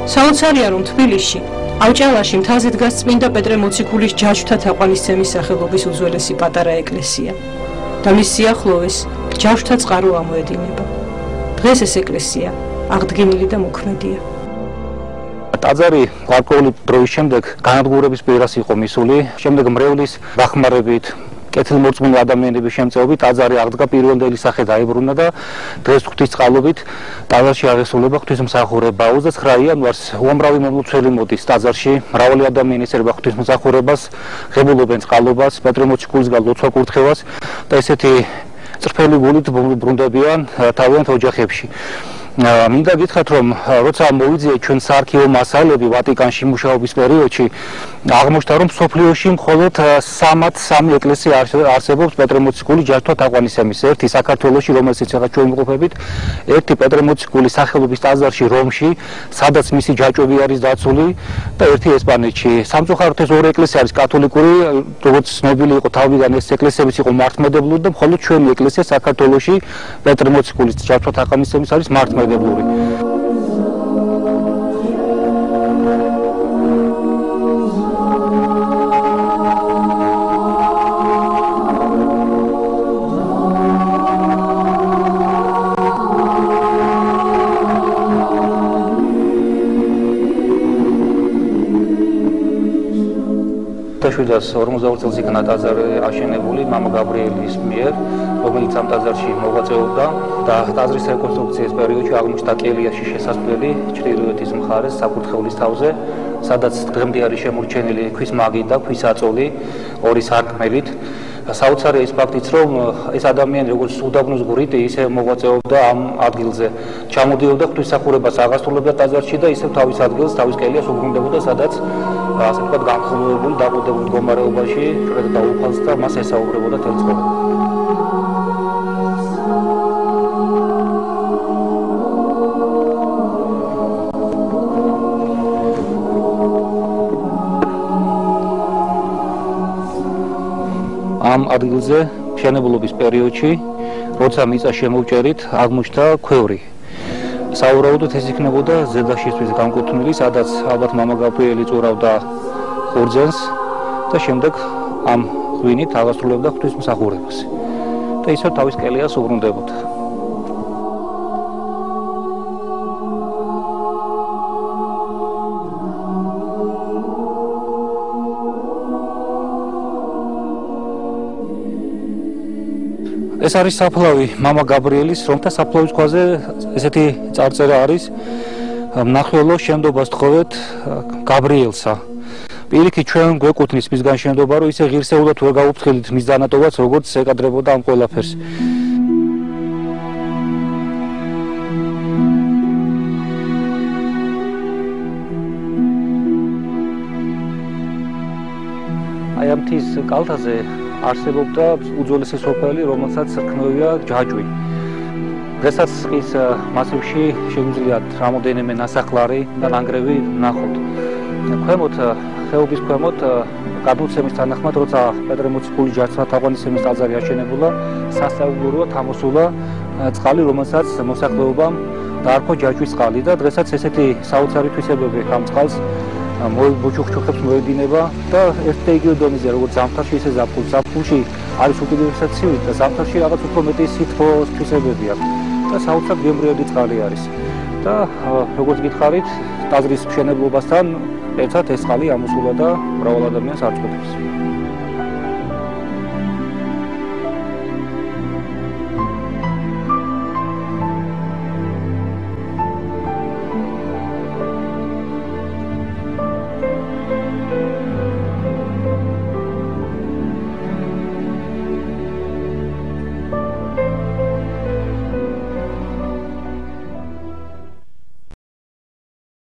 საოცარია, რომ თბილისში, ავჭალაში მთაზე დგას წმინდა პეტრე მოციქულის ჯაჭვთა თაყვანისცემის სახელობის უძველესი პატარა ეკლესია და მის სიახლოვეს ჯაჭვთა წყარო ამოედინება. დღეს ეს ეკლესია აღდგენილი და მოქმედია. ტაძარი გარკვეული დროის შემდეგ განადგურების პირას იყო მისული, შემდეგ მრევლის დახმარებით კეთილმორწმუნე ადამიანების შემწეობით ტაძარი აღდგა პირველდელი სახე დაიბრუნა და დღეს ღვთისწყალობით ტაძარში აღესრულება ღვთისმსახურება. 29 იანვარს უამრავი მომლოცველი მოდის ტაძარში, მრავალი ადამიანი ესწრება ღვთისმსახურებას, ღებულობენ წყალობას, პეტრე მოციქულისგან ლოცვა-კურთხევას და ესეთი წრფელი გულით ბრუნდებიან თავიანთ ოჯახებში. მინდა გითხრათ, რომ როცა მოვიძიეთ ჩვენ საარქივო მასალები ვატიკანში მუშაობის პერიოდში, აღმოჩნდა, რომ მსოფლიოში მხოლოდ 3 ეკლესია არსებობს პეტრე მოციქულის ჯაჭვთა თაყვანისცემის. ერთი საქართველოში, რომელსაც ახლა ჩვენ ვიმყოფებით, ერთი პეტრე მოციქულის სახელობის ტაძარში რომში, სადაც მისი ჯაჭვები არის დაცული და ერთი ესპანეთში. სამწუხაროდ ეს ორი ეკლესია არის კათოლიკური, როგორც ცნობილი იყო თავიდან ეს ეკლესიებიც იყო მართლმადიდებლური და მხოლოდ ჩვენი ეკლესია საქართველოში პეტრე მოციქულის ჯაჭვთა თაყვანისცემის არის მართლმადიდებლური. შვიდას 40 წელს იქნა ტაძარი აშენებული მამა გაბრიელის მიერ, რომელიც ამ ტაძარში მოღვაწეობდა და ტაძრის რეკონსტრუქციის პერიოდში აღმოჩნდა კელიაში შესასვლელი ჩრდილოეთის მხარეს საკურთხევლის თავზე, სადაც დღემდე არის შემორჩენილი ქვის მაგი და ქვის აწოლი ორი სარკმელით. საოცარია ის ფაქტიც, რომ ეს ადამიანი როგორც უდაბნოს ღვრიტი, ისე მოღვაწეობდა ამ ადგილზე. ჩამოდიოდა ღვთისმსახურებას აღასრულებდა ტაძარში და ისევ თავის ადგილს, თავის კელიას უბრუნდებოდა, სადაც ასე ვთქვათ, განხილვებული, დაყრდნობილ მდგომარეობაში ჭრედა დაუფალს და მას ესაუბრებოდა თელ ცხოვრება. ამ ადგილზე მშენებლობის პერიოდში, როცა მიწა შემოვჭერით, აღმოჩნდა ქვევრი. საუბრობთ ეს იქნებოდა ზედაშისთვის განკუთვნილი, სადაც ალბათ მამა გაბრიელი წურავდა ხურძენს და შემდეგ ამ ღვინით აღასრულებდა ღვთისმსახურებას და ისევ თავის კელიას უბრუნდებოდა. ეს არის საფლავი მამა გაბრიელის, რომთა საფლავის ქვაზე ესეთი წარწერა არის: მნახველო შემდობას თხოვეთ გაბრიელსა. პირიქით ჩვენ გვეკუთვნის მისგან შემდობა, რომ ისე ღირსეულად ვერ გავუფრთხილით მის დანატოვაც, როგორც ეკადრებოდა ამ ყველაფერს. აი ამ მთის კალთაზე არსებობდა უძველესი სოფელი, რომელსაც რქმევია ჯაჭვი. დღესაც ის მასივში შეგვიძლია რამოდენიმე ნასახლარი და ნანგრევი ვნახოთ. ქვემოთ, ხეობის ქვემოთ, გადმოცემის თანახმად, როცა პეტრე მოციქულის ჯაჭვთა თაყვანისცემის ტაძარი აშენებულა, სასაუბუროა თამოსულა წყალი, რომელსაც მოსახლეობამ დაარქვა ჯაჭვის წყალი და დღესაც ესეთი საოცარი თვისებები ამ წყალს მოჩუქჩუქებს მოედინება და ერთ იგივე დონეზე, როგორც ზამთარში, ისე ზაფხულში. ზაფხულში არის უკიდურესად ცივი და ზამთარში რაღაც უფრო მეტი სითბოს თვისებები აქვს და საოცარ გემრიელი წყალი არის. და როგორც გითხარით, ტაძრის მშენებლობასთან ერთად ეს წყალი ამოსულა და მრავალ ადამიანს არწყვეტს.